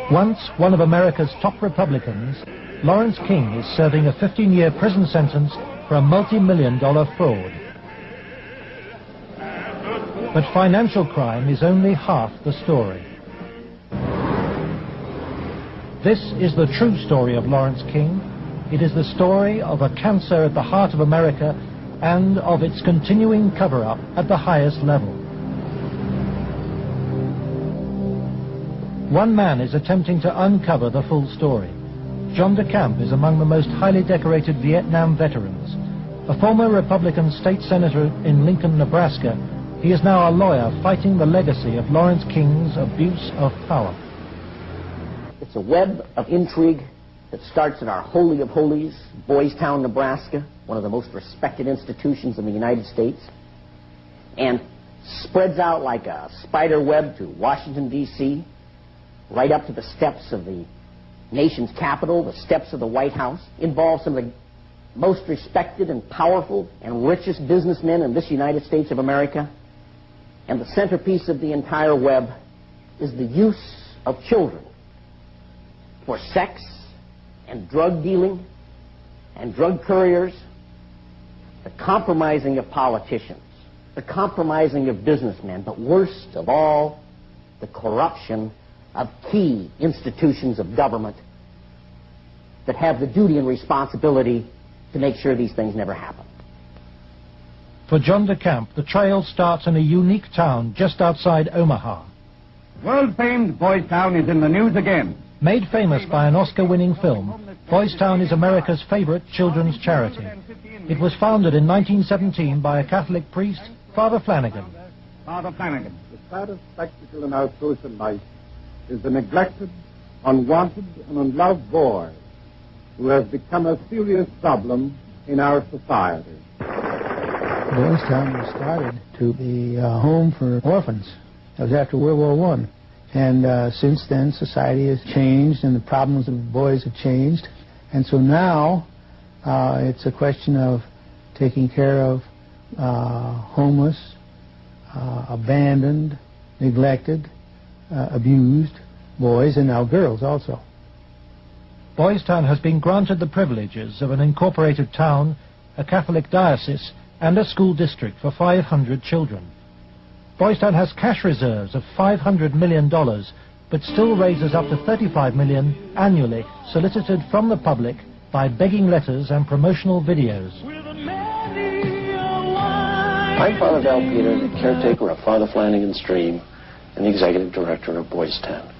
Once one of America's top Republicans, Lawrence King is serving a 15-year prison sentence for a multi-million-dollar fraud. But financial crime is only half the story. This is the true story of Lawrence King. It is the story of a cancer at the heart of America and of its continuing cover-up at the highest level. One man is attempting to uncover the full story. John DeCamp is among the most highly decorated Vietnam veterans. A former Republican state senator in Lincoln, Nebraska, he is now a lawyer fighting the legacy of Lawrence King's abuse of power. It's a web of intrigue that starts in our Holy of Holies, Boys Town, Nebraska, one of the most respected institutions in the United States, and spreads out like a spider web to Washington, D.C., right up to the steps of the nation's capital, the steps of the White House, involves some of the most respected and powerful and richest businessmen in this United States of America. And the centerpiece of the entire web is the use of children for sex and drug dealing and drug couriers, the compromising of politicians, the compromising of businessmen, but worst of all, the corruption of key institutions of government that have the duty and responsibility to make sure these things never happen. For John DeCamp, the trail starts in a unique town just outside Omaha. World-famed Boys Town is in the news again. Made famous by an Oscar-winning film, Boys Town is America's favorite children's charity. It was founded in 1917 by a Catholic priest, Father Flanagan. Father Flanagan. The saddest spectacle in our social life is the neglected, unwanted, and unloved boy who has become a serious problem in our society. Boys Town was started to be a home for orphans. That was after World War I. And since then, society has changed and the problems of boys have changed. And so now, it's a question of taking care of homeless, abandoned, neglected, abused boys, and now girls also. Boys Town has been granted the privileges of an incorporated town, a Catholic diocese, and a school district for 500 children. Boys Town has cash reserves of $500 million, but still raises up to $35 million annually, solicited from the public by begging letters and promotional videos. I'm Father Val Peter, the caretaker of Father Flanagan's Stream and the executive director of Boys Town.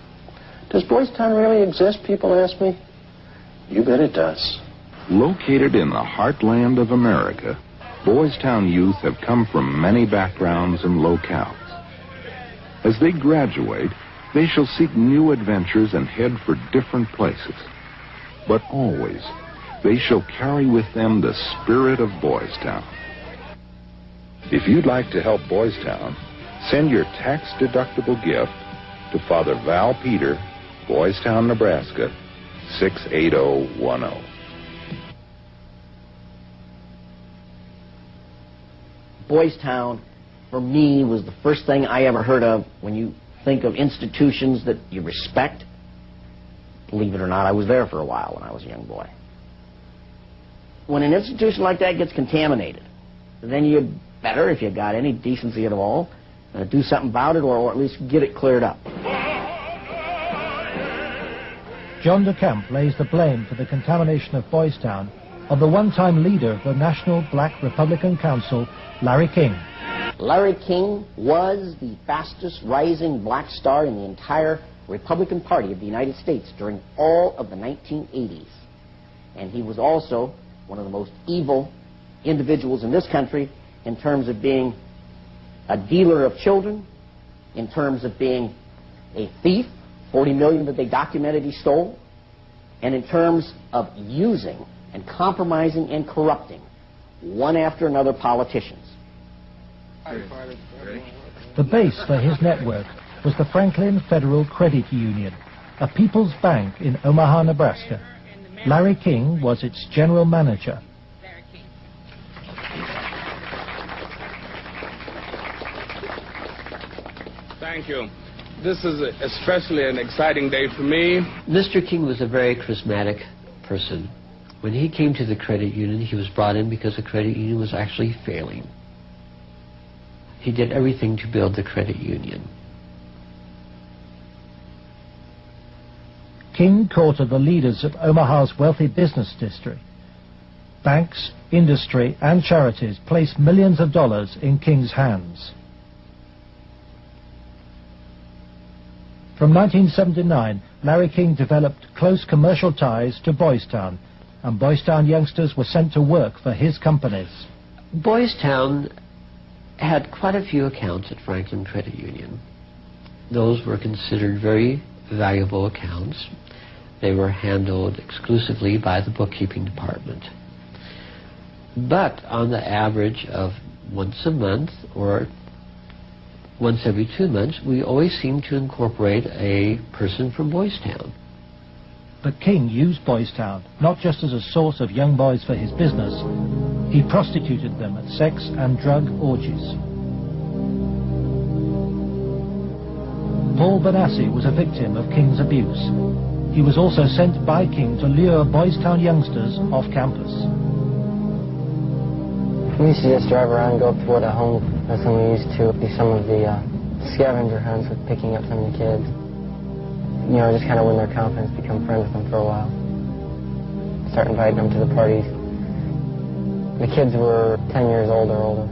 Does Boys Town really exist, people ask me? You bet it does. Located in the heartland of America, Boys Town youth have come from many backgrounds and locales. As they graduate, they shall seek new adventures and head for different places. But always, they shall carry with them the spirit of Boys Town. If you'd like to help Boys Town, send your tax-deductible gift to Father Val Peter, Boys Town, Nebraska, 68010. Boys Town, for me, was the first thing I ever heard of when you think of institutions that you respect. Believe it or not, I was there for a while when I was a young boy. When an institution like that gets contaminated, then you better, if you got any decency at all, do something about it, or at least get it cleared up. John DeCamp lays the blame for the contamination of Boys Town on the one-time leader of the National Black Republican Council, Larry King. Larry King was the fastest rising black star in the entire Republican Party of the United States during all of the 1980s. And he was also one of the most evil individuals in this country in terms of being a dealer of children, in terms of being a thief, 40 million that they documented he stole, and in terms of using and compromising and corrupting one after another politicians. The base for his network was the Franklin Federal Credit Union, a people's bank in Omaha, Nebraska. Larry King was its general manager. Thank you. This is especially an exciting day for me. Mr. King was a very charismatic person. When he came to the credit union, he was brought in because the credit union was actually failing. He did everything to build the credit union. King courted the leaders of Omaha's wealthy business district. Banks, industry, and charities placed millions of dollars in King's hands. From 1979, Larry King developed close commercial ties to Boys Town, and Boys Town youngsters were sent to work for his companies. Boys Town had quite a few accounts at Franklin Credit Union. Those were considered very valuable accounts. They were handled exclusively by the bookkeeping department. But on the average of once a month or once every 2 months, we always seemed to incorporate a person from Boys Town. But King used Boys Town not just as a source of young boys for his business. He prostituted them at sex and drug orgies. Paul Benassi was a victim of King's abuse. He was also sent by King to lure Boys Town youngsters off campus. We used to just drive around and go up toward a home. That's when we used to do some of the scavenger hunts with picking up some of the kids. You know, just kind of win their confidence, become friends with them for a while. Start inviting them to the parties. The kids were 10 years old or older.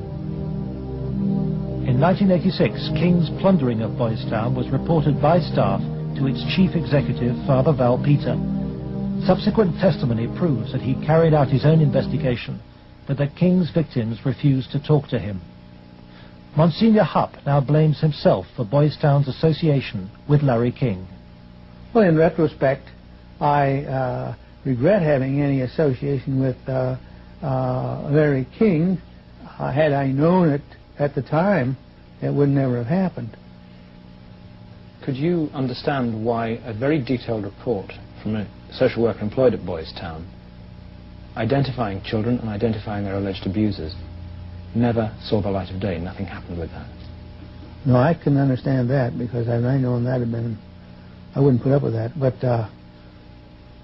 In 1986, King's plundering of Boys Town was reported by staff to its chief executive, Father Val Peter. Subsequent testimony proves that he carried out his own investigation, but that King's victims refused to talk to him. Monsignor Hupp now blames himself for Boys Town's association with Larry King. Well, in retrospect, I regret having any association with Larry King. Had I known it at the time, it would never have happened. Could you understand why a very detailed report from a social worker employed at Boys Town, identifying children and identifying their alleged abusers, never saw the light of day? Nothing happened with that. No, I can understand that, because had I known that had been, I wouldn't put up with that. But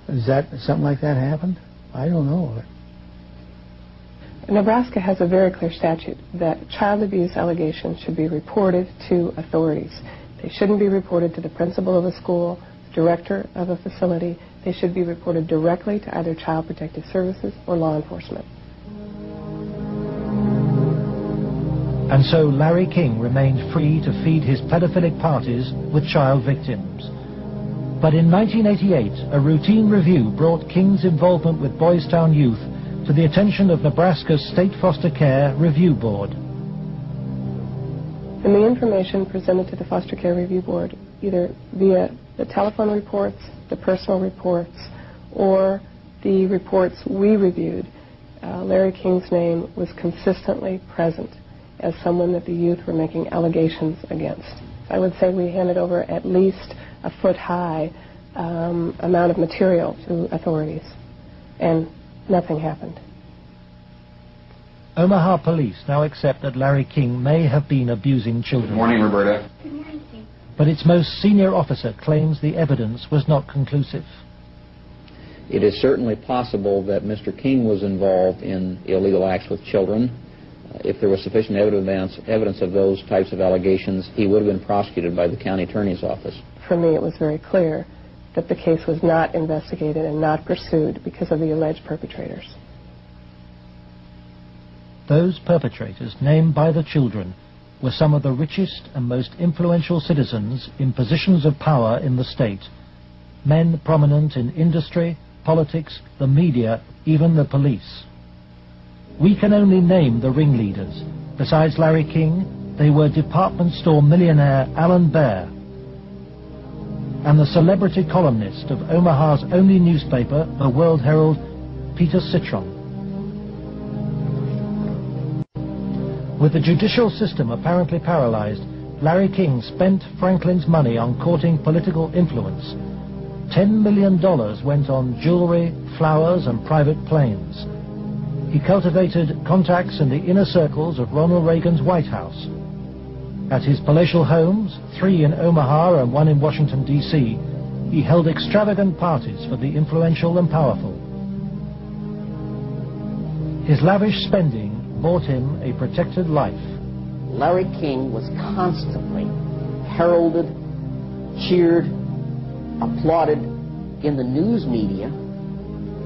is that something like that happened? I don't know of it. Nebraska has a very clear statute that child abuse allegations should be reported to authorities. They shouldn't be reported to the principal of a school, director of a facility. They should be reported directly to either Child Protective Services or law enforcement. And so Larry King remained free to feed his pedophilic parties with child victims. But in 1988, a routine review brought King's involvement with Boys Town youth to the attention of Nebraska's State Foster Care Review Board. And the information presented to the Foster Care Review Board, either via the telephone reports, the personal reports, or the reports we reviewed, Larry King's name was consistently present as someone that the youth were making allegations against. I would say we handed over at least a foot-high amount of material to authorities, and nothing happened. Omaha police now accept that Larry King may have been abusing children. Good morning, Roberta. Good morning, King. But its most senior officer claims the evidence was not conclusive. It is certainly possible that Mr. King was involved in illegal acts with children. If there was sufficient evidence of those types of allegations, he would have been prosecuted by the county attorney's office. For me, it was very clear that the case was not investigated and not pursued because of the alleged perpetrators. Those perpetrators, named by the children, were some of the richest and most influential citizens in positions of power in the state, men prominent in industry, politics, the media, even the police. We can only name the ringleaders. Besides Larry King, they were department store millionaire Alan Baer and the celebrity columnist of Omaha's only newspaper, the World Herald, Peter Citron. With the judicial system apparently paralyzed, Larry King spent Franklin's money on courting political influence. $10 million went on jewelry, flowers, and private planes. He cultivated contacts in the inner circles of Ronald Reagan's White House. At his palatial homes, 3 in Omaha and 1 in Washington, D.C., he held extravagant parties for the influential and powerful. His lavish spending bought him a protected life. Larry King was constantly heralded, cheered, applauded in the news media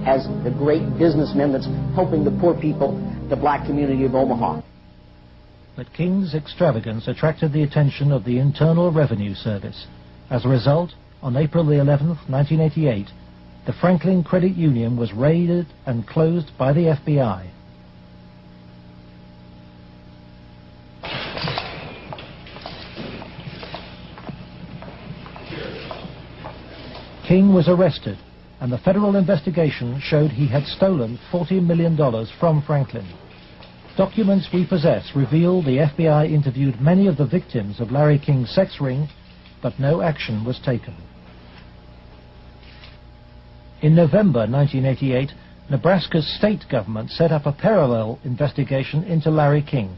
as the great businessman that's helping the poor people, the black community of Omaha. But King's extravagance attracted the attention of the Internal Revenue Service. As a result, on April the 11th, 1988, the Franklin Credit Union was raided and closed by the FBI. King was arrested, and the federal investigation showed he had stolen $40 million from Franklin. Documents we possess reveal the FBI interviewed many of the victims of Larry King's sex ring, but no action was taken. In November 1988, Nebraska's state government set up a parallel investigation into Larry King.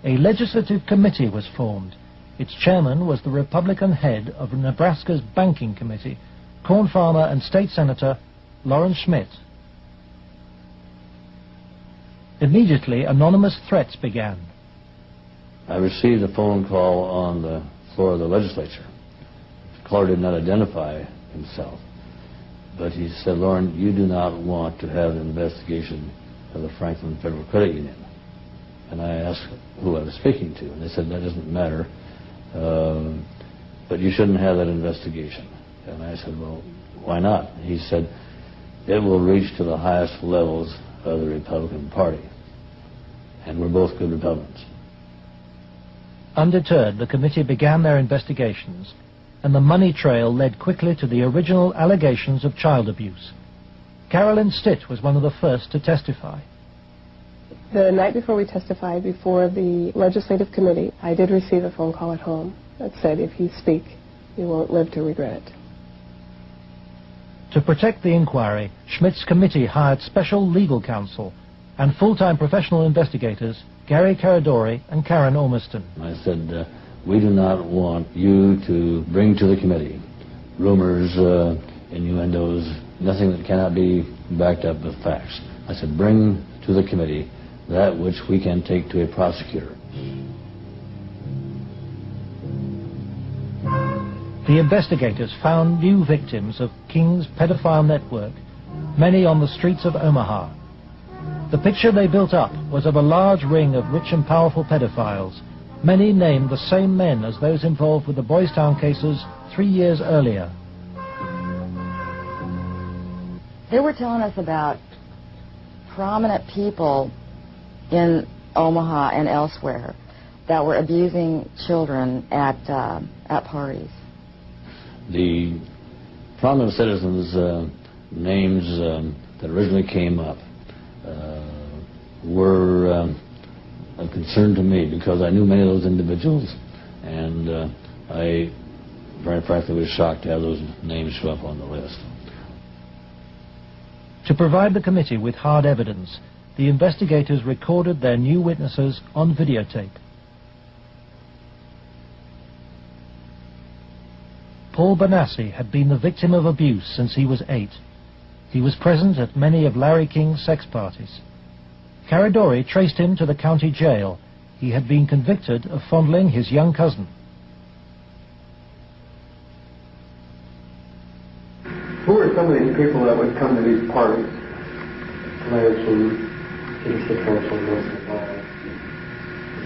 A legislative committee was formed. Its chairman was the Republican head of Nebraska's Banking Committee, corn farmer and state senator Lawrence Schmidt. Immediately, anonymous threats began. I received a phone call on the floor of the legislature. The caller did not identify himself, but he said, "Lauren, you do not want to have an investigation of the Franklin Federal Credit Union." And I asked who I was speaking to, and they said, "That doesn't matter, but you shouldn't have that investigation." And I said, "Well, why not?" He said, "It will reach to the highest levels of the Republican Party, and we're both good Republicans." Undeterred, the committee began their investigations, and the money trail led quickly to the original allegations of child abuse. Carolyn Stitt was one of the first to testify. The night before we testified before the legislative committee, I did receive a phone call at home that said, "If you speak, you won't live to regret it." To protect the inquiry, Schmidt's committee hired special legal counsel and full-time professional investigators, Gary Caradori and Karen Ormiston. I said, "We do not want you to bring to the committee rumors, innuendos, nothing that cannot be backed up with facts." I said, "Bring to the committee that which we can take to a prosecutor." The investigators found new victims of King's pedophile network, many on the streets of Omaha. The picture they built up was of a large ring of rich and powerful pedophiles, many named the same men as those involved with the Boys Town cases 3 years earlier. They were telling us about prominent people in Omaha and elsewhere that were abusing children at parties. The prominent citizens' names that originally came up were of concern to me because I knew many of those individuals, and I very frankly was shocked to have those names show up on the list. To provide the committee with hard evidence, the investigators recorded their new witnesses on videotape. Paul Benassi had been the victim of abuse since he was 8. He was present at many of Larry King's sex parties. Caradori traced him to the county jail. He had been convicted of fondling his young cousin. people that would come to these parties? Larry King, Peter Citron,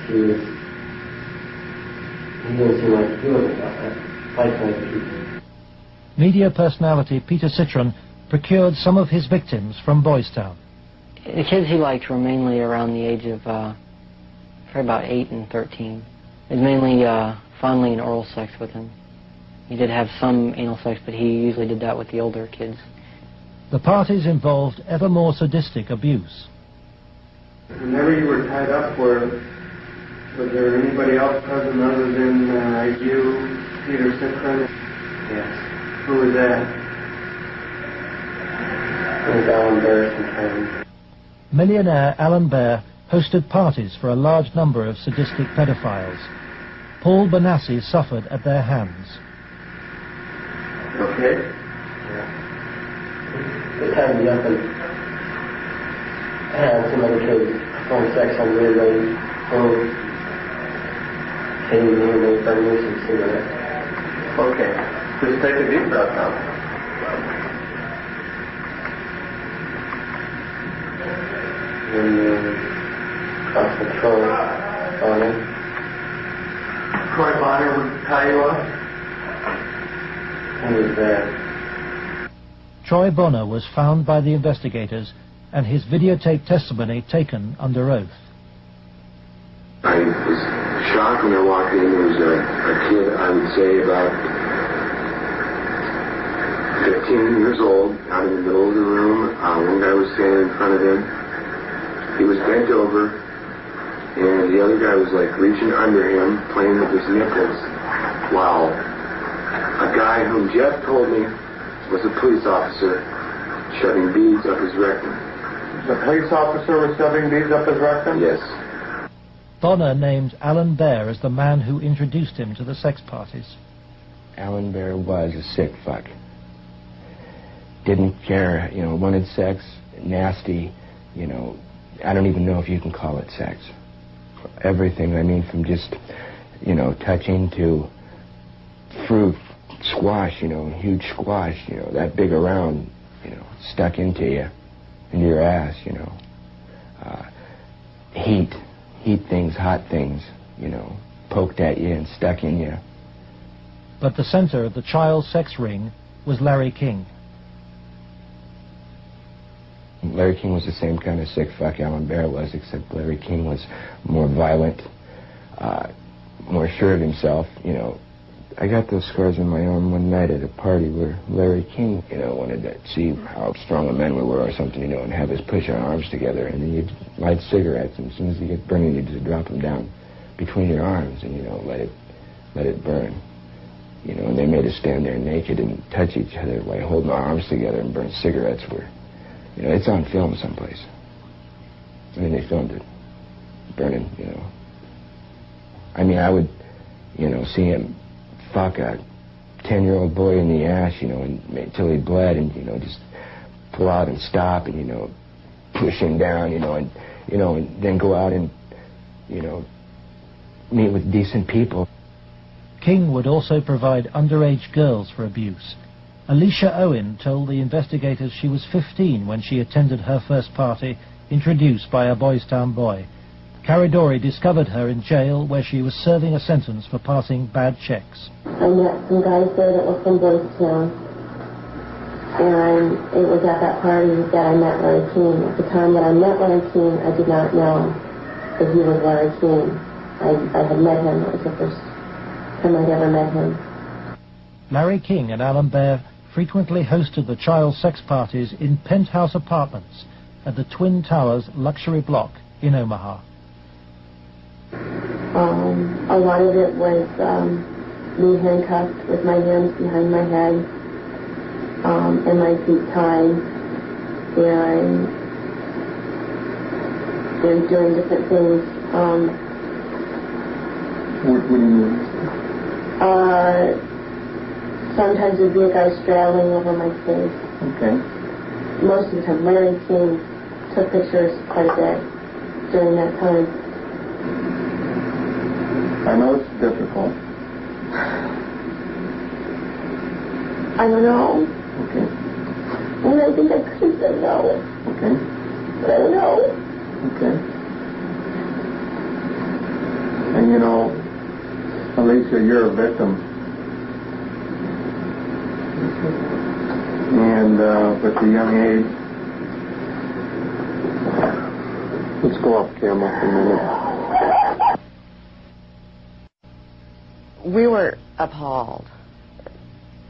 he didn't seem like he was like people. Media personality Peter Citron procured some of his victims from Boys Town. The kids he liked were mainly around the age of probably about 8 and 13. It was mainly fondling and oral sex with him. He did have some anal sex, but he usually did that with the older kids. The parties involved ever more sadistic abuse. Whenever you were tied up, was there anybody else present other than you, Peter Citron? Yes. Who was that? It was Alan Bear sometimes. Millionaire Alan Bear hosted parties for a large number of sadistic pedophiles. Paul Benassi suffered at their hands. Okay. They tied me up and had some other kids perform sex on me, and they came to me and they burned me some cigarettes. Okay. Just take a deep breath now. And cross control Bonner. Troy Bonner would tie you up? He was there. Troy Bonner was found by the investigators and his videotaped testimony taken under oath. I was shocked when I walked in. There was a kid, I would say about 15 years old, out in the middle of the room. One guy was standing in front of him. He was bent over, and the other guy was like reaching under him, playing with his nipples, while a guy whom Jeff told me was a police officer shoving beads up his rectum. The police officer was shoving beads up his rectum? Yes. Bonner named Alan Bear as the man who introduced him to the sex parties. Alan Bear was a sick fuck. Didn't care, wanted sex, nasty, I don't even know if you can call it sex. Everything, from just, touching to fruit, squash, huge squash, that big around, stuck into you, into your ass, heat things, hot things, poked at you and stuck in you. But the center of the child sex ring was Larry King. Larry King was the same kind of sick fuck Alan Bear was, except Larry King was more violent, more sure of himself. I got those scars on my arm one night at a party where Larry King, wanted to see how strong a man we were or something, and have us push our arms together, and then you'd light cigarettes, and as soon as you get burning, you'd just drop them down between your arms and, let it burn. And they made us stand there naked and touch each other while holding our arms together and burn cigarettes where, it's on film someplace. They filmed it, burning, I would, see him fuck a 10-year-old boy in the ass, until he bled, and, just pull out and stop and, push him down, and then go out and, meet with decent people. King would also provide underage girls for abuse. Alicia Owen told the investigators she was 15 when she attended her first party, introduced by a Boys Town boy. Caridori discovered her in jail where she was serving a sentence for passing bad checks. I met some guys there that were from Boys Town, and it was at that party that I met Larry King. At the time that I met Larry King, I did not know that he was Larry King. I had met him. It was the first time I'd ever met him. Larry King and Alan Bear frequently hosted the child sex parties in penthouse apartments at the Twin Towers luxury block in Omaha. A lot of it was me handcuffed with my hands behind my head and my feet tied, and doing different things. What do you mean? Sometimes there'd be a guy straddling over my face. Okay. Most of the time, Larry King took pictures quite a bit during that time. I know it's difficult. I don't know. Okay. I think I could have said no. Okay. But I don't know. Okay. And you know, Alicia, you're a victim. And with a young age, let's go off camera for a minute. We were appalled.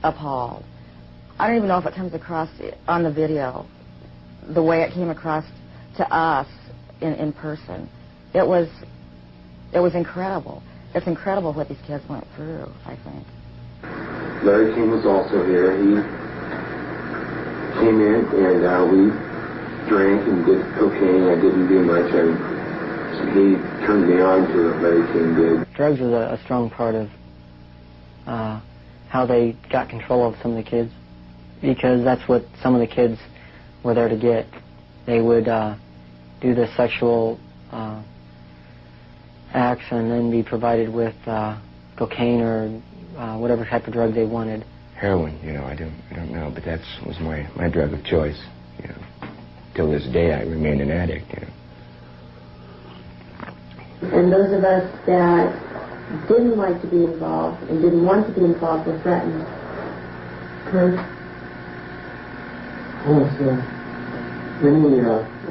Appalled. I don't even know if it comes across on the video the way it came across to us in person. It was incredible. It's incredible what these kids went through, I think. Larry King was also here. He came in and we drank and did cocaine. I didn't do much. He turned me on to it. Larry King did. Drugs was a strong part of how they got control of some of the kids, because that's what some of the kids were there to get. They would do the sexual acts and then be provided with cocaine or whatever type of drug they wanted. Heroin, you know, I don't know, but that was my drug of choice. You know, till this day I remain an addict. You know. And those of us that didn't like to be involved and didn't want to be involved were threatened. Oh, so any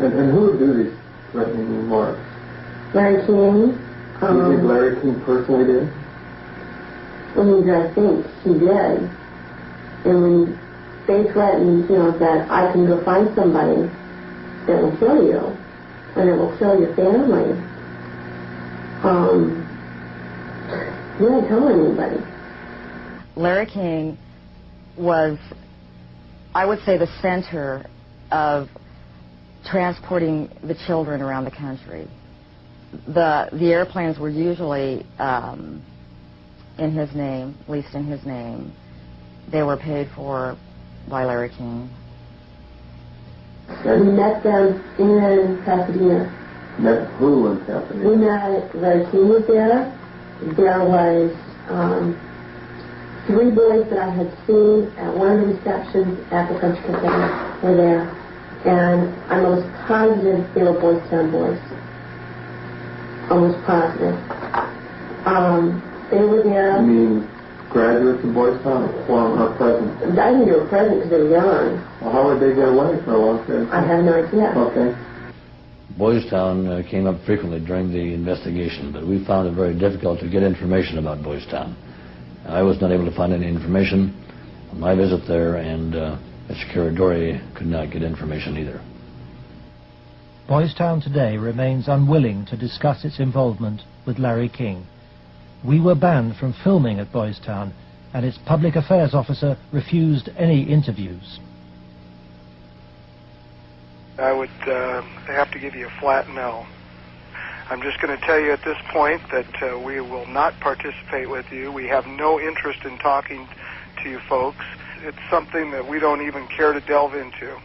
and who would do these threatening remarks? Larry King. You think Larry King personally did? I think he did. And when they threatened, you know, that I can go find somebody that will kill you, and it will kill your family, he didn't tell anybody. Larry King was, I would say, the center of transporting the children around the country. The airplanes were usually in his name, leased in his name. They were paid for by Larry King. So we met them in Pasadena. Met who in Pasadena? We met, Larry King was there. There was 3 boys that I had seen at one of the receptions at the country cafe were there. And I'm almost positive they were Boys Town boys. Almost positive. They were there. You mean graduates of Boys Town or present? I think they were present because they were young. Well, how would they get away for a long period of time? I have no idea. Okay. Boys Town came up frequently during the investigation, but we found it very difficult to get information about Boys Town. I was not able to find any information on my visit there, and Mr. Caradori could not get information either. Boys Town today remains unwilling to discuss its involvement with Larry King. We were banned from filming at Boys Town, and its public affairs officer refused any interviews. I would have to give you a flat no. I'm just going to tell you at this point that we will not participate with you. We have no interest in talking to you folks. It's something that we don't even care to delve into.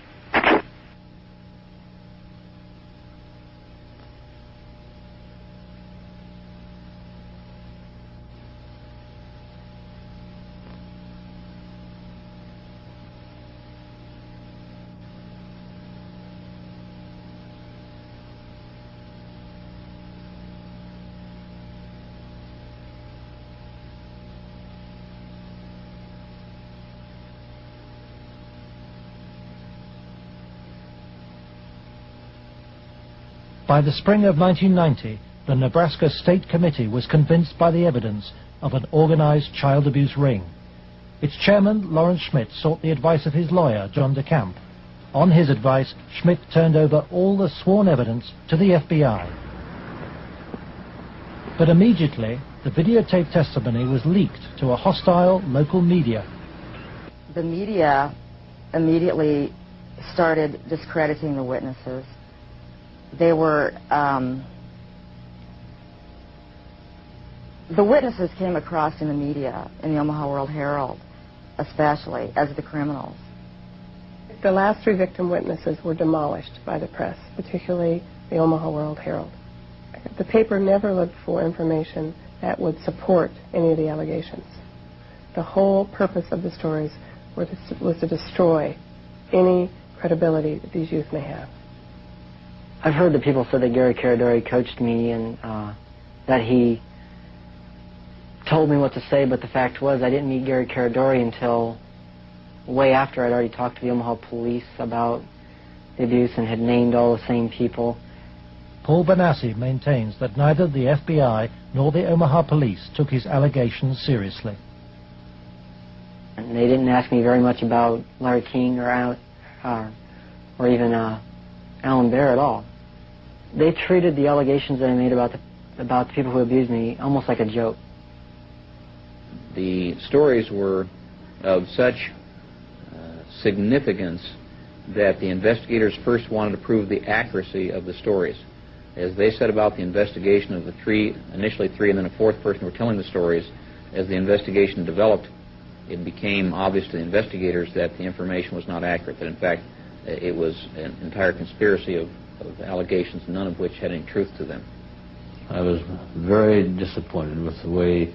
By the spring of 1990, the Nebraska State Committee was convinced by the evidence of an organized child abuse ring. Its chairman, Lawrence Schmidt, sought the advice of his lawyer, John DeCamp. On his advice, Schmidt turned over all the sworn evidence to the FBI. But immediately, the videotaped testimony was leaked to a hostile local media. The media immediately started discrediting the witnesses. They were, the witnesses came across in the media, in the Omaha World Herald, especially, as the criminals. The last 3 victim witnesses were demolished by the press, particularly the Omaha World Herald. The paper never looked for information that would support any of the allegations. The whole purpose of the stories was to destroy any credibility that these youth may have. I've heard that people said that Gary Caradori coached me and that he told me what to say, but the fact was I didn't meet Gary Caradori until way after I'd already talked to the Omaha police about the abuse and had named all the same people. Paul Benassi maintains that neither the FBI nor the Omaha police took his allegations seriously. And they didn't ask me very much about Larry King or even Alan Baer at all. They treated the allegations that I made about the people who abused me almost like a joke. The stories were of such significance that the investigators first wanted to prove the accuracy of the stories. As they set about the investigation of the initially three and then a fourth person who were telling the stories, as the investigation developed, it became obvious to the investigators that the information was not accurate, that in fact it was an entire conspiracy of allegations, none of which had any truth to them. I was very disappointed with the way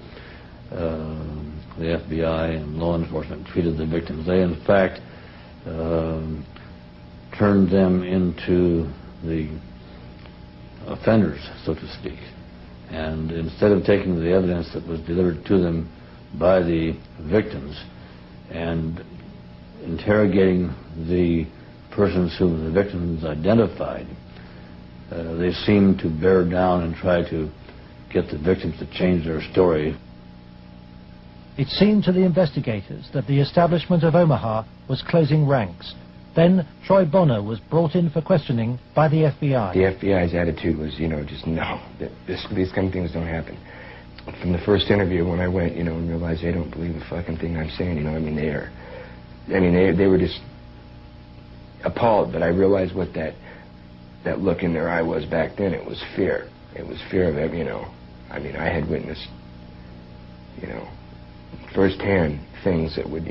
the FBI and law enforcement treated the victims. They, in fact, turned them into the offenders, so to speak. And instead of taking the evidence that was delivered to them by the victims and interrogating the persons whom the victims identified, they seemed to bear down and try to get the victims to change their story. It seemed to the investigators that the establishment of Omaha was closing ranks. Then Troy Bonner was brought in for questioning by the FBI. The FBI's attitude was, just no, these kind of things don't happen. From the first interview when I went, and realized they don't believe a fucking thing I'm saying, they were just appalled. But I realized what that look in their eye was back then. It was fear. It was fear of it, I had witnessed, firsthand things that would,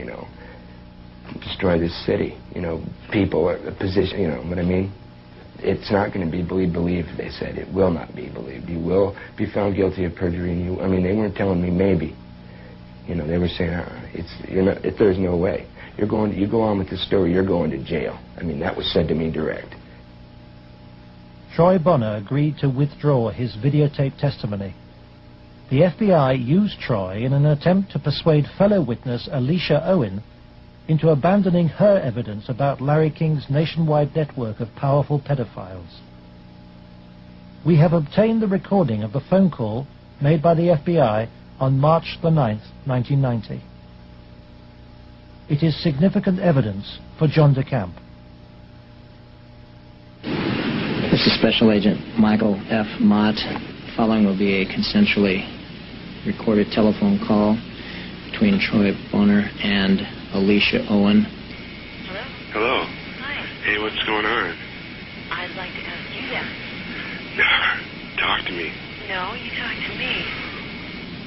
destroy this city, people, a position, what I mean? It's not going to be believed, they said. It will not be believed. You will be found guilty of perjury, and they weren't telling me maybe. They were saying, there's no way. You go on with this story, you're going to jail. That was said to me direct. Troy Bonner agreed to withdraw his videotape testimony. The FBI used Troy in an attempt to persuade fellow witness Alicia Owen into abandoning her evidence about Larry King's nationwide network of powerful pedophiles. We have obtained the recording of the phone call made by the FBI on March the 9th, 1990. It is significant evidence for John DeCamp. This is Special Agent Michael F. Mott. Following will be a consensually recorded telephone call between Troy Bonner and Alicia Owen. Hello. Hi. Hey, what's going on? I'd like to ask you that. Talk to me. No, you talk to me.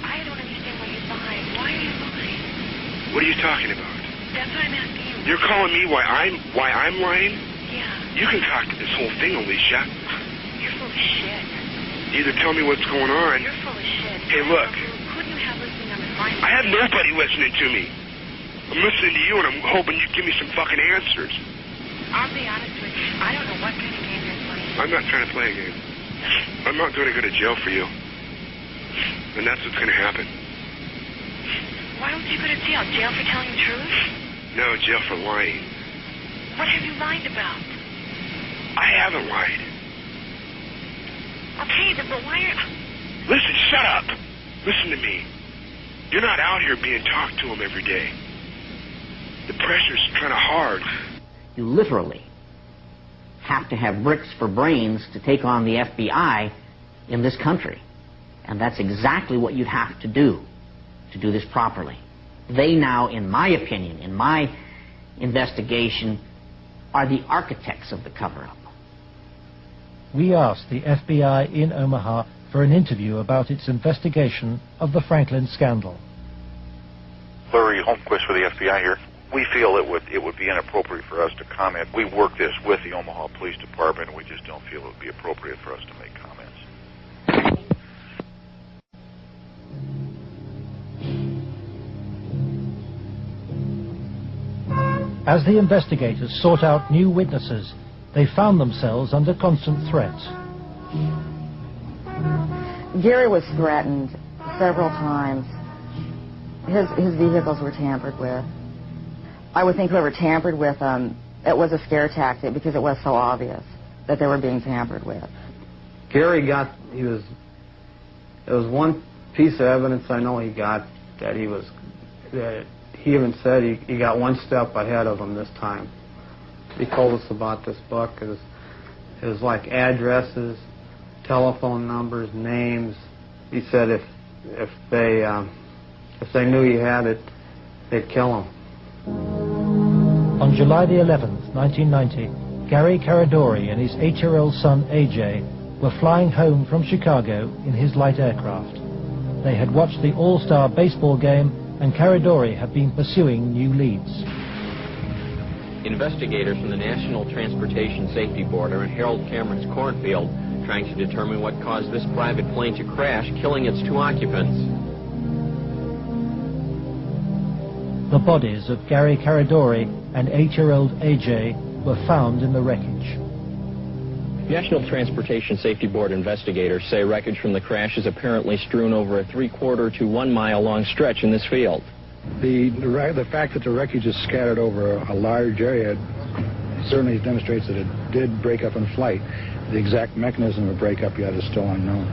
I don't understand why you're lying. Why are you lying? What are you talking about? That's what I'm asking you. You're calling me why I'm lying? Yeah. You can talk to this whole thing, Alicia. You're full of shit. Either tell me what's going on. You're full of shit. Hey, look. Who do you have listening on the line? I have nobody listening to me. I'm listening to you, and I'm hoping you give me some fucking answers. I'll be honest with you. I don't know what kind of game you're playing. I'm not trying to play a game. I'm not going to go to jail for you. And that's what's going to happen. Why don't you go to jail? Jail for telling the truth? No, jail for lying. What have you lied about? I haven't lied. Okay, but why are... Listen, shut up. Listen to me. You're not out here being talked to them every day. The pressure's kind of hard. You literally have to have bricks for brains to take on the FBI in this country. And that's exactly what you'd have to do this properly. They now, in my opinion, in my investigation, are the architects of the cover-up. We asked the FBI in Omaha for an interview about its investigation of the Franklin scandal. Larry Holmquist for the FBI here. We feel it would be inappropriate for us to comment. We work this with the Omaha Police Department, and we just don't feel it would be appropriate for us to make comments. As the investigators sought out new witnesses, they found themselves under constant threat. Gary was threatened several times. His vehicles were tampered with. I would think whoever tampered with them, it was a scare tactic because it was so obvious that they were being tampered with. Gary it was one piece of evidence I know he got that he even said he got one step ahead of him this time. He told us about this book. It was like addresses, telephone numbers, names. He said if they knew he had it, they'd kill him. On July the 11th, 1990, Gary Caradori and his 8-year-old son AJ were flying home from Chicago in his light aircraft. They had watched the All-Star baseball game, and Caradori had been pursuing new leads. Investigators from the National Transportation Safety Board are in Harold Cameron's cornfield trying to determine what caused this private plane to crash, killing its 2 occupants. The bodies of Gary Caradori and 8-year-old AJ were found in the wreckage. National Transportation Safety Board investigators say wreckage from the crash is apparently strewn over a 3/4 to 1 mile long stretch in this field. The fact that the wreckage is scattered over a large area certainly demonstrates that it did break up in flight. The exact mechanism of breakup yet is still unknown.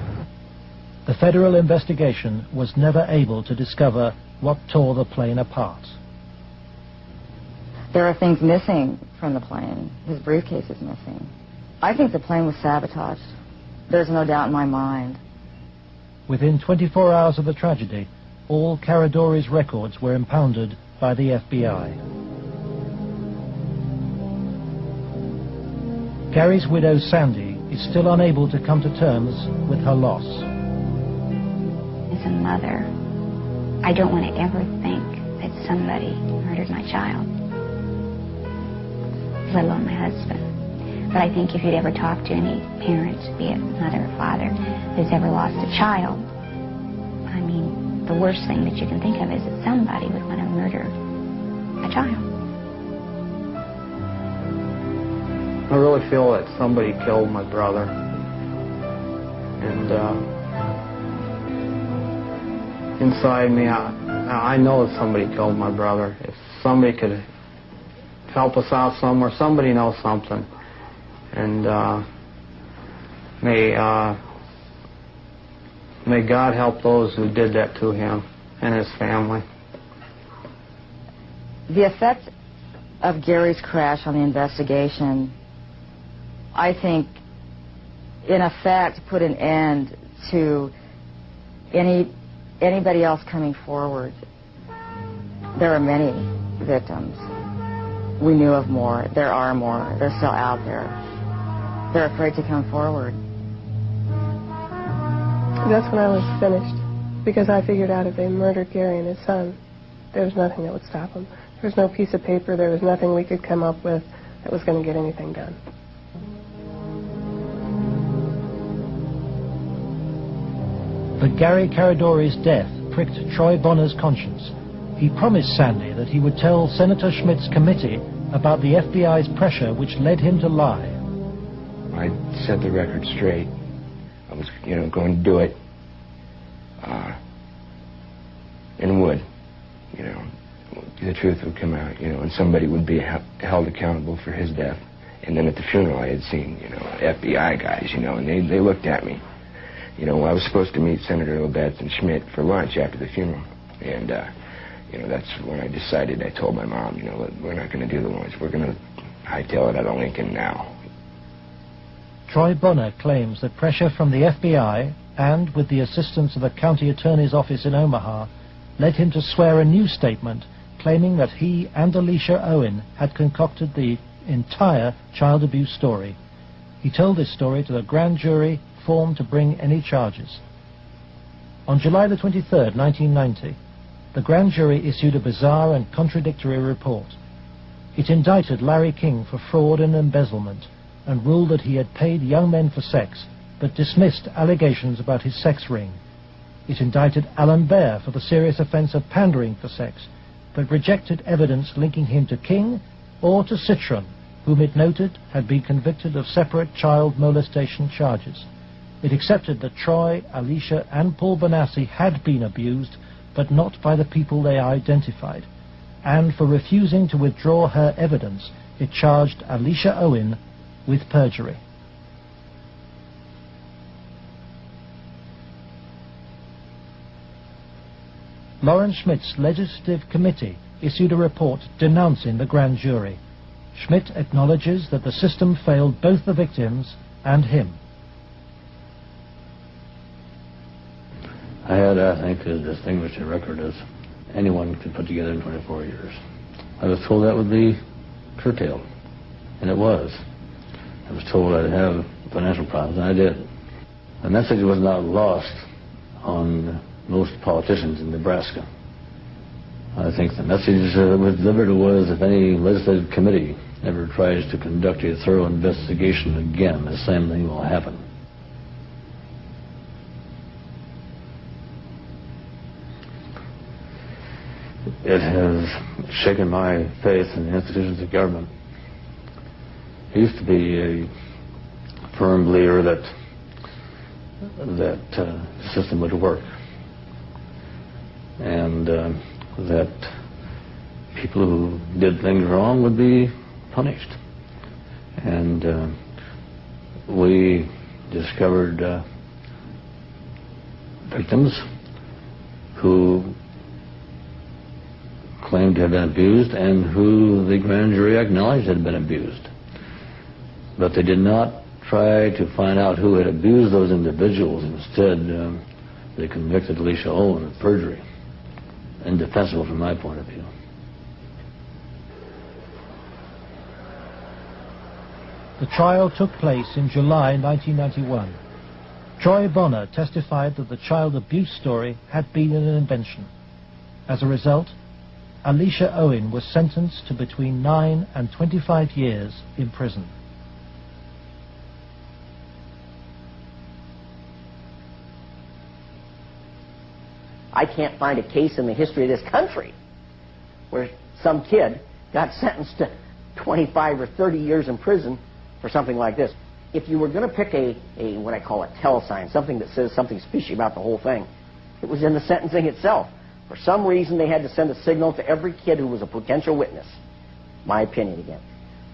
The federal investigation was never able to discover what tore the plane apart. There are things missing from the plane. His briefcase is missing. I think the plane was sabotaged. There's no doubt in my mind. Within 24 hours of the tragedy, all Caradori's records were impounded by the FBI. Gary's widow, Sandy, is still unable to come to terms with her loss. As a mother, I don't want to ever think that somebody murdered my child, let alone my husband. But I think if you'd ever talk to any parent, be it mother or father, who's ever lost a child, I mean, the worst thing that you can think of is that somebody would want to murder a child. I really feel that somebody killed my brother. And inside me, I know that somebody killed my brother. If somebody could help us out somewhere, somebody knows something. And may God help those who did that to him and his family. The effect of Gary's crash on the investigation, I think, in effect, put an end to anybody else coming forward. There are many victims. We knew of more. There are more. They're still out there. They're afraid to come forward. That's when I was finished, because I figured out if they murdered Gary and his son, there was nothing that would stop them. There was no piece of paper. There was nothing we could come up with that was going to get anything done. But Gary Caradori's death pricked Troy Bonner's conscience. He promised Sandy that he would tell Senator Schmidt's committee about the FBI's pressure which led him to lie. I set the record straight. I was, going to do it. And would, the truth would come out, and somebody would be held accountable for his death. And then at the funeral, I had seen, FBI guys, and they looked at me. I was supposed to meet Senator Labetz and Schmidt for lunch after the funeral. And, that's when I decided, I told my mom, we're not going to do the lunch. We're going to hightail it out of Lincoln now. Troy Bonner claims that pressure from the FBI and with the assistance of the county attorney's office in Omaha led him to swear a new statement claiming that he and Alicia Owen had concocted the entire child abuse story. He told this story to the grand jury formed to bring any charges. On July the 23rd, 1990, the grand jury issued a bizarre and contradictory report. It indicted Larry King for fraud and embezzlement and ruled that he had paid young men for sex, but dismissed allegations about his sex ring. It indicted Alan Baer for the serious offense of pandering for sex, but rejected evidence linking him to King or to Citron, whom it noted had been convicted of separate child molestation charges. It accepted that Troy, Alicia, and Paul Bonassi had been abused, but not by the people they identified. And for refusing to withdraw her evidence, it charged Alicia Owen with perjury. Lawrence Schmidt's legislative committee issued a report denouncing the grand jury. Schmidt acknowledges that the system failed both the victims and him. I had, I think, as distinguished a record as anyone could put together in 24 years. I was told that would be curtailed, and it was. I was told I'd have financial problems, and I did. The message was not lost on most politicians in Nebraska. I think the message that was delivered was, if any legislative committee ever tries to conduct a thorough investigation again, the same thing will happen. It has shaken my faith in the institutions of government. I used to be a firm believer that the system would work, and that people who did things wrong would be punished. And we discovered victims who claimed to have been abused and who the grand jury acknowledged had been abused. But they did not try to find out who had abused those individuals. Instead, they convicted Alicia Owen of perjury. Indefensible from my point of view. The trial took place in July 1991. Troy Bonner testified that the child abuse story had been an invention. As a result, Alicia Owen was sentenced to between 9 and 25 years in prison. I can't find a case in the history of this country where some kid got sentenced to 25 or 30 years in prison for something like this. If you were going to pick a what I call a telesign, something that says something fishy about the whole thing, it was in the sentencing itself. For some reason, they had to send a signal to every kid who was a potential witness. My opinion again.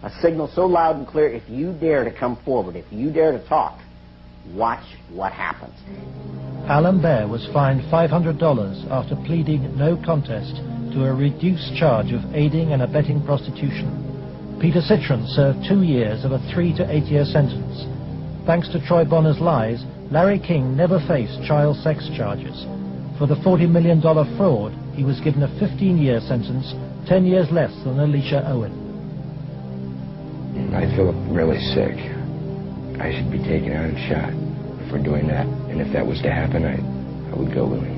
A signal so loud and clear, if you dare to come forward, if you dare to talk, watch what happens. Alan Baer was fined $500 after pleading no contest to a reduced charge of aiding and abetting prostitution. Peter Citron served 2 years of a 3 to 8 year sentence. Thanks to Troy Bonner's lies, Larry King never faced child sex charges. For the $40 million fraud, he was given a 15-year sentence, 10 years less than Alicia Owen. I feel really sick. I should be taken out and shot for doing that. And if that was to happen, I would go willingly.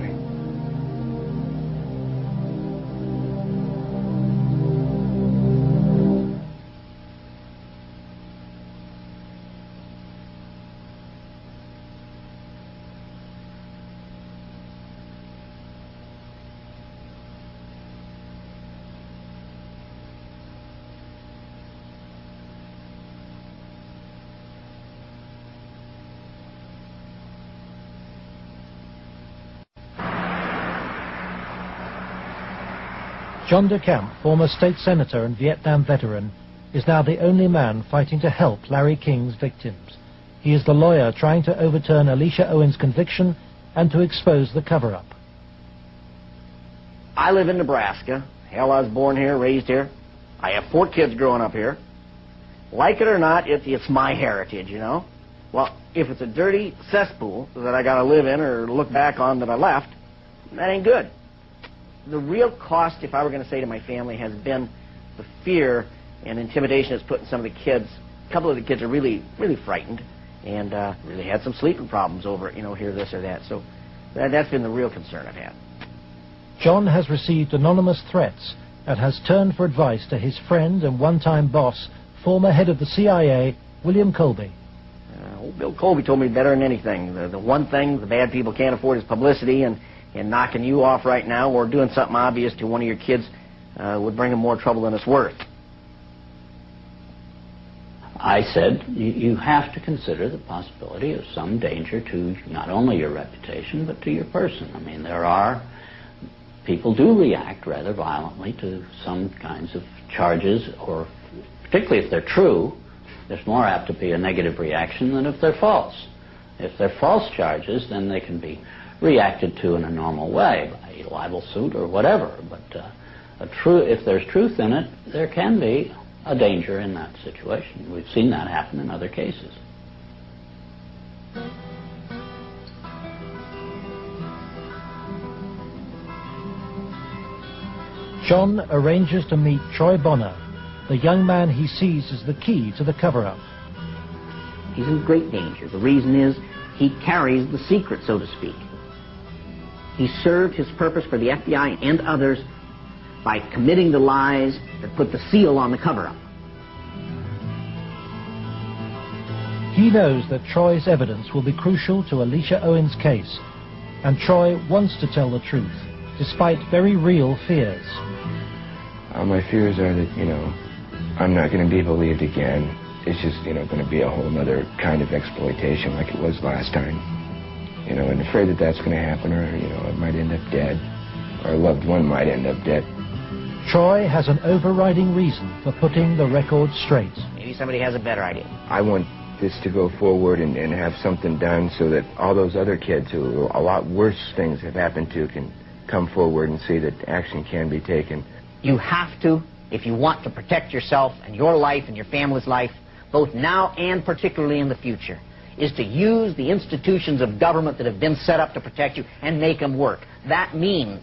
John DeCamp, former state senator and Vietnam veteran, is now the only man fighting to help Larry King's victims. He is the lawyer trying to overturn Alicia Owen's conviction and to expose the cover-up. I live in Nebraska. Hell, I was born here, raised here. I have 4 kids growing up here. Like it or not, it's my heritage, you know. Well, if it's a dirty cesspool that I got to live in or look back on that I left, that ain't good. The real cost, if I were going to say to my family, has been the fear and intimidation it's put in some of the kids. A couple of the kids are really, really frightened and really had some sleeping problems over, here, this or that. So that's been the real concern I've had. John has received anonymous threats and has turned for advice to his friend and one-time boss, former head of the CIA, William Colby. Old Bill Colby told me better than anything. The one thing the bad people can't afford is publicity, and knocking you off right now or doing something obvious to one of your kids would bring them more trouble than it's worth. I said, you have to consider the possibility of some danger to not only your reputation, but to your person. I mean, people do react rather violently to some kinds of charges, or particularly if they're true, there's more apt to be a negative reaction than if they're false. If they're false charges, then they can be reacted to in a normal way, by a libel suit or whatever. But if there's truth in it, there can be a danger in that situation. We've seen that happen in other cases. John arranges to meet Troy Bonner, the young man he sees as the key to the cover-up. He's in great danger. The reason is he carries the secret, so to speak. He served his purpose for the FBI and others by committing the lies that put the seal on the cover-up. He knows that Troy's evidence will be crucial to Alicia Owen's case, and Troy wants to tell the truth, despite very real fears. My fears are that, I'm not going to be believed again. It's just, going to be a whole other kind of exploitation like it was last time. And afraid that that's going to happen, or, I might end up dead, or a loved one might end up dead. Troy has an overriding reason for putting the record straight. Maybe somebody has a better idea. I want this to go forward and have something done so that all those other kids who a lot worse things have happened to can come forward and see that action can be taken. You have to, if you want to protect yourself and your life and your family's life, both now and particularly in the future, is to use the institutions of government that have been set up to protect you and make them work. That means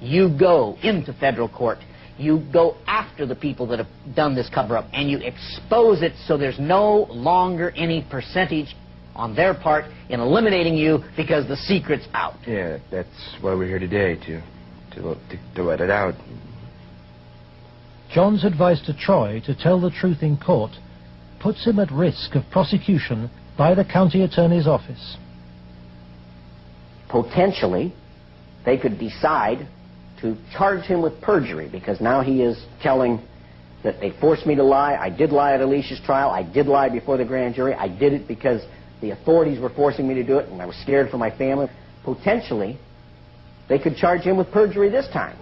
you go into federal court, you go after the people that have done this cover-up, and you expose it so there's no longer any percentage on their part in eliminating you because the secret's out. Yeah, that's why we're here today, to let it out. John's advice to Troy to tell the truth in court puts him at risk of prosecution by the county attorney's office. Potentially, they could decide to charge him with perjury, because now he is telling that they forced me to lie. I did lie at Alicia's trial. I did lie before the grand jury. I did it because the authorities were forcing me to do it, and I was scared for my family. Potentially, they could charge him with perjury this time.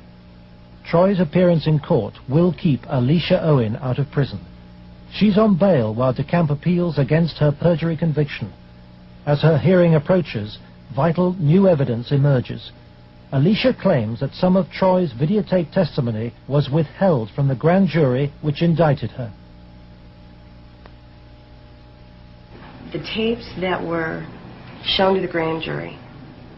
Troy's appearance in court will keep Alicia Owen out of prison. She's on bail while DeCamp appeals against her perjury conviction. As her hearing approaches, vital new evidence emerges. Alicia claims that some of Troy's videotaped testimony was withheld from the grand jury which indicted her. The tapes that were shown to the grand jury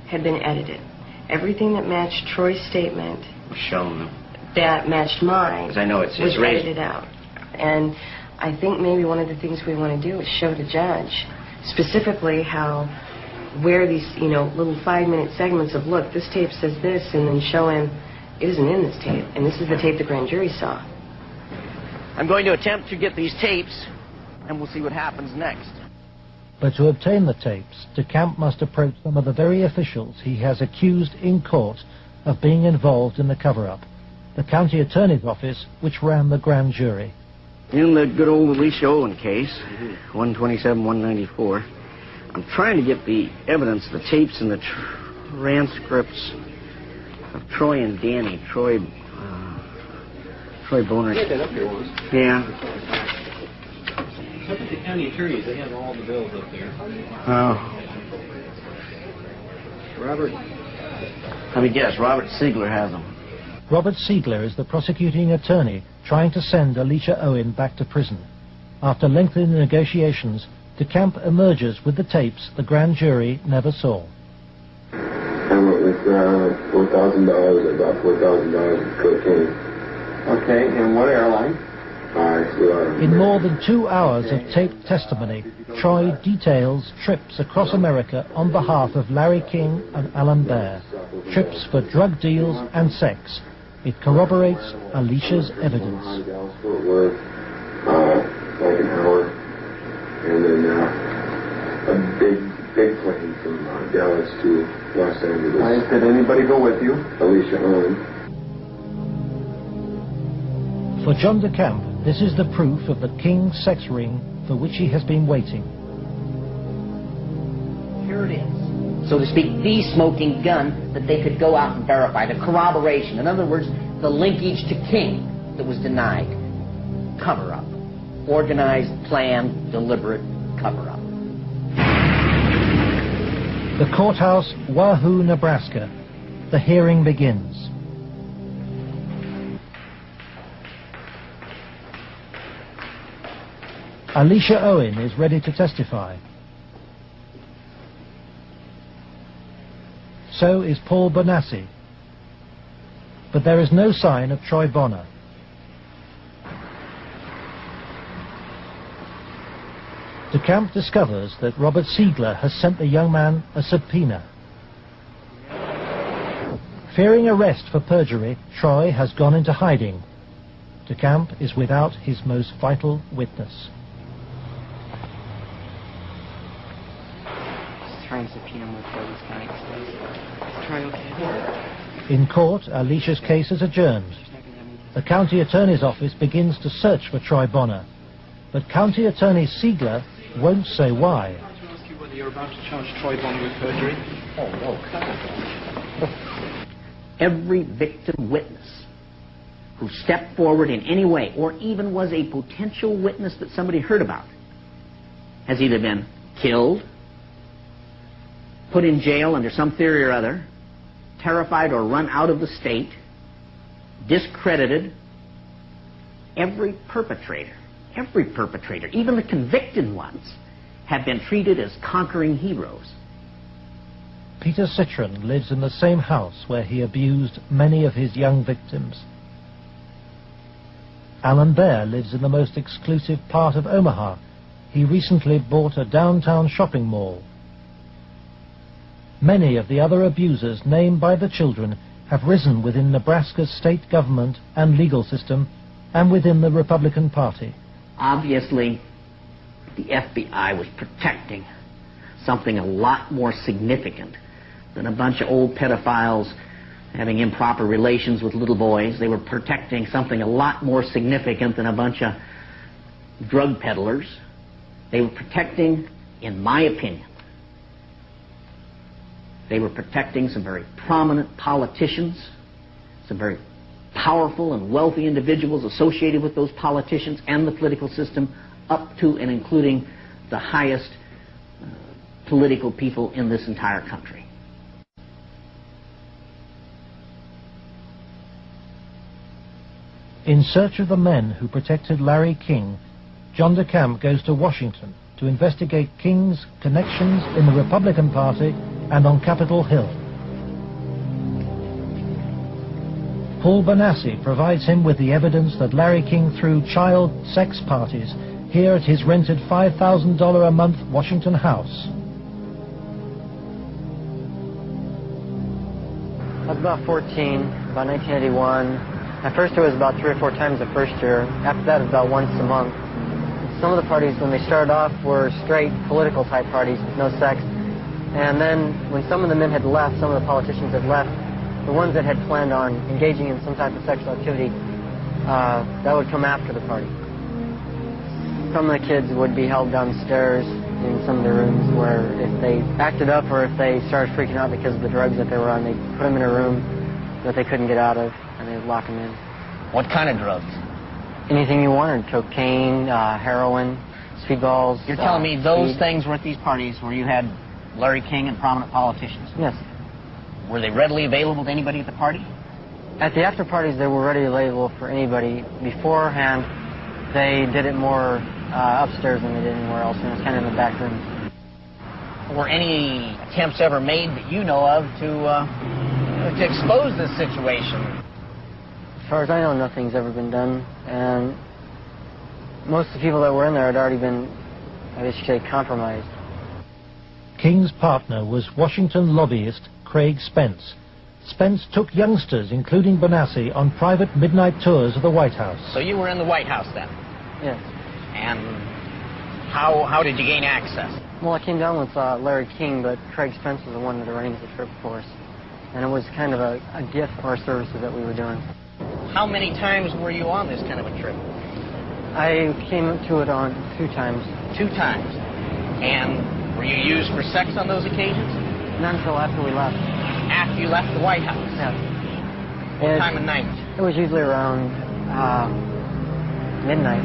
had been edited. Everything that matched Troy's statement shown that matched mine because I know it's was raised. edited out. And I think maybe one of the things we want to do is show the judge specifically where these, little 5-minute segments of, look, this tape says this, and then show him it isn't in this tape, and this is the tape the grand jury saw. I'm going to attempt to get these tapes, and we'll see what happens next. But to obtain the tapes, DeCamp must approach some of the very officials he has accused in court of being involved in the cover-up, the county attorney's office which ran the grand jury. In the good old Alicia Owen case, 127-194, I'm trying to get the evidence, the tapes and the transcripts of Troy and Danny. Troy Bonner. You had that up here once. Yeah. Look at the county attorneys. They have all the bills up there. Robert. Let me guess. Robert Siegler has them. Robert Siegler is the prosecuting attorney trying to send Alicia Owen back to prison. After lengthy negotiations, DeCamp emerges with the tapes the grand jury never saw. I went with $4,000, about $4,000 of cocaine. Okay, and what airline? In more than 2 hours of taped testimony, Troy details trips across America on behalf of Larry King and Alan Baer. Trips for drug deals and sex. It corroborates Alicia's evidence. Fort Worth, like an hour. And then a big plane from Dallas to Los Angeles. Did anybody go with you? Alicia Owen. For John DeCamp, This is the proof of the King's sex ring for which he has been waiting. Here it is, so to speak, the smoking gun that they could go out and verify, the corroboration. In other words, the linkage to King that was denied. Cover-up. Organized, planned, deliberate cover-up. The courthouse, Wahoo, Nebraska. The hearing begins. Alicia Owen is ready to testify. So is Paul Bonassi. But there is no sign of Troy Bonner. DeCamp discovers that Robert Siegler has sent the young man a subpoena. Fearing arrest for perjury, Troy has gone into hiding. DeCamp is without his most vital witness. Trying to subpoena him with this guy. Troy, okay? In court, Alicia's case is adjourned. The county attorney's office begins to search for Troy Bonner, but County Attorney Siegler won't say why. I'd like to ask you whether you're about to charge Troy Bonner with perjury. Every victim witness who stepped forward in any way, or even was a potential witness that somebody heard about, has either been killed, put in jail under some theory or other, terrified or run out of the state, discredited. Every perpetrator, even the convicted ones, have been treated as conquering heroes. Peter Citron lives in the same house where he abused many of his young victims. Alan Baer lives in the most exclusive part of Omaha. He recently bought a downtown shopping mall. Many of the other abusers named by the children have risen within Nebraska's state government and legal system and within the Republican Party. Obviously, the FBI was protecting something a lot more significant than a bunch of old pedophiles having improper relations with little boys. They were protecting something a lot more significant than a bunch of drug peddlers. They were protecting, in my opinion, they were protecting some very prominent politicians, some very powerful and wealthy individuals associated with those politicians and the political system, up to and including the highest political people in this entire country. In search of the men who protected Larry King, John DeCamp goes to Washington to investigate King's connections in the Republican Party and on Capitol Hill. Paul Bonassi provides him with the evidence that Larry King threw child sex parties here at his rented $5,000 a month Washington house. I was about 14, about 1981. At first it was about 3 or 4 times the first year. After that it was about once a month. Some of the parties, when they started off, were straight political type parties with no sex. And then when some of the men had left, some of the politicians had left, the ones that had planned on engaging in some type of sexual activity, that would come after the party. Some of the kids would be held downstairs in some of the rooms where if they acted up or if they started freaking out because of the drugs that they were on, they'd put them in a room that they couldn't get out of, and they'd lock them in. What kind of drugs? Anything you wanted: cocaine, heroin, speedballs. You're telling me those speed. things were at these parties where you had Larry King and prominent politicians? Yes. Were they readily available to anybody at the party? At the after parties, they were readily available for anybody. Beforehand, they did it more upstairs than they did anywhere else, and it was kind of in the back rooms. Were any attempts ever made that you know of to expose this situation? As far as I know, nothing's ever been done, and most of the people that were in there had already been, I guess you could say, compromised. King's partner was Washington lobbyist Craig Spence. Spence took youngsters, including Bonassi, on private midnight tours of the White House. So you were in the White House then? Yes. And how did you gain access? Well, I came down with Larry King, but Craig Spence was the one that arranged the trip for us. And it was kind of a gift for our services that we were doing. How many times were you on this kind of a trip? I came to it on 2 times. 2 times. And were you used for sex on those occasions? Not until after we left. After you left the White House? Yeah. What time of night? It was usually around midnight.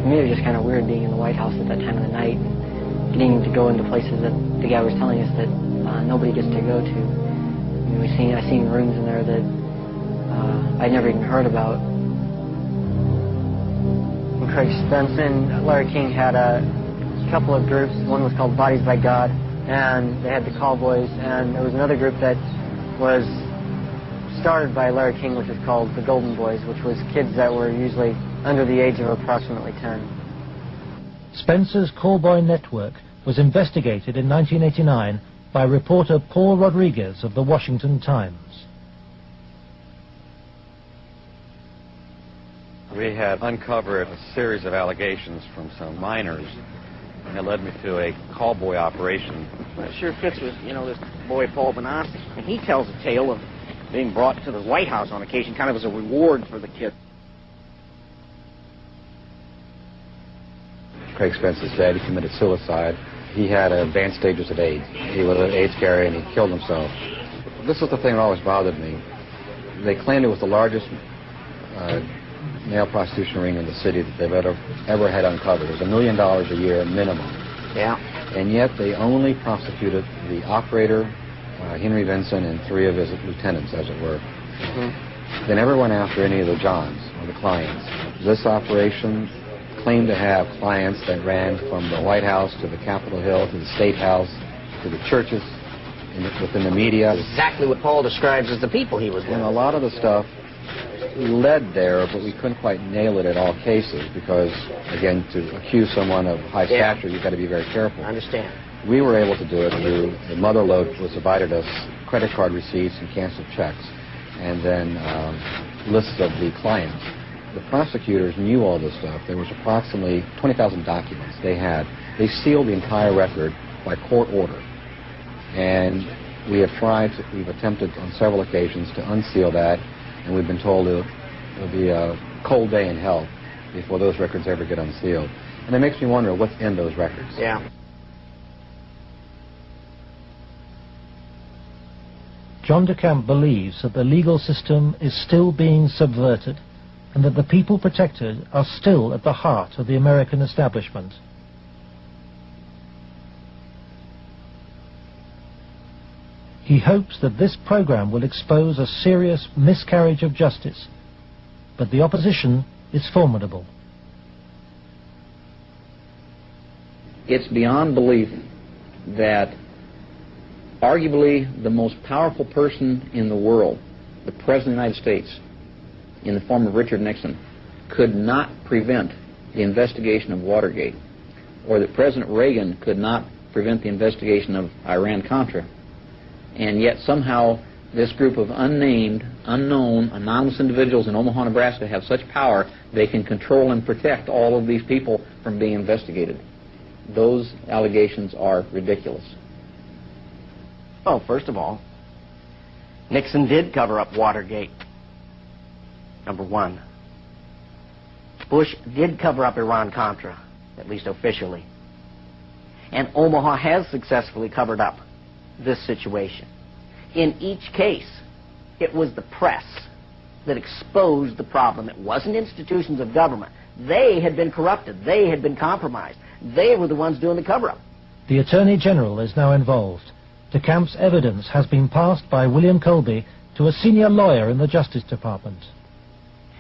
For me, it was just kind of weird being in the White House at that time of the night, getting to go into places that the guy was telling us that nobody gets to go to. I mean, I seen rooms in there that I'd never even heard about. And Craig Spence and Larry King had a couple of groups. One was called Bodies by God, and they had the Cowboys, and there was another group that was started by Larry King, which was called the Golden Boys, which was kids that were usually under the age of approximately 10. Spencer's Callboy network was investigated in 1989 by reporter Paul Rodriguez of the Washington Times. We had uncovered a series of allegations from some minors, and it led me to a callboy operation. Well, it sure fits with, this boy Paul Benassi. And he tells a tale of being brought to the White House on occasion, kind of as a reward for the kid. Craig Spence's dad, he committed suicide. He had advanced stages of AIDS. He was an AIDS carrier, and he killed himself. This is the thing that always bothered me. They claimed it was the largest male prostitution ring in the city that they've ever had uncovered. It was $1 million a year minimum. Yeah. And yet they only prosecuted the operator, Henry Vinson, and 3 of his lieutenants, as it were. Mm-hmm. They never went after any of the Johns or the clients. This operation claimed to have clients that ran from the White House to the Capitol Hill to the State House to the churches within the media. Exactly what Paul describes as the people he was with. And a lot of the stuff led there, but we couldn't quite nail it in all cases because, again, to accuse someone of high stature, you've got to be very careful. I understand. We were able to do it through the mother lode was provided us credit card receipts and canceled checks, and then lists of the clients. The prosecutors knew all this stuff. There was approximately 20,000 documents they had. They sealed the entire record by court order. And we've attempted on several occasions to unseal that, and we've been told it'll be a cold day in hell before those records ever get unsealed. And it makes me wonder what's in those records. Yeah. John DeCamp believes that the legal system is still being subverted and that the people protected are still at the heart of the American establishment. He hopes that this program will expose a serious miscarriage of justice, but the opposition is formidable. It's beyond belief that arguably the most powerful person in the world, the President of the United States, in the form of Richard Nixon, could not prevent the investigation of Watergate, or that President Reagan could not prevent the investigation of Iran-Contra. And yet somehow this group of unnamed, unknown, anonymous individuals in Omaha, Nebraska have such power they can control and protect all of these people from being investigated. Those allegations are ridiculous. Well, first of all, Nixon did cover up Watergate. Number one. Bush did cover up Iran-Contra, at least officially. And Omaha has successfully covered up this situation. In each case, it was the press that exposed the problem. It wasn't institutions of government. They had been corrupted. They had been compromised. They were the ones doing the cover-up. The Attorney General is now involved. DeCamp's evidence has been passed by William Colby to a senior lawyer in the Justice Department.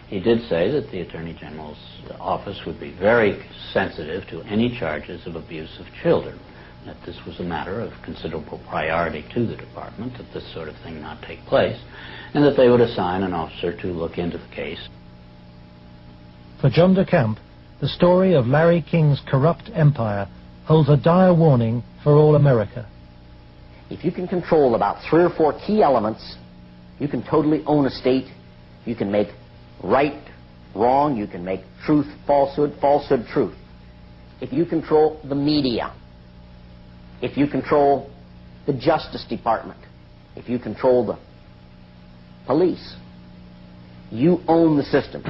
He did say that the Attorney General's office would be very sensitive to any charges of abuse of children, that this was a matter of considerable priority to the department, that this sort of thing not take place, and that they would assign an officer to look into the case. For John DeCamp, the story of Larry King's corrupt empire holds a dire warning for all America. If you can control about 3 or 4 key elements, you can totally own a state. You can make right wrong. You can make truth falsehood, falsehood truth. If you control the media, if you control the Justice Department, if you control the police, you own the system.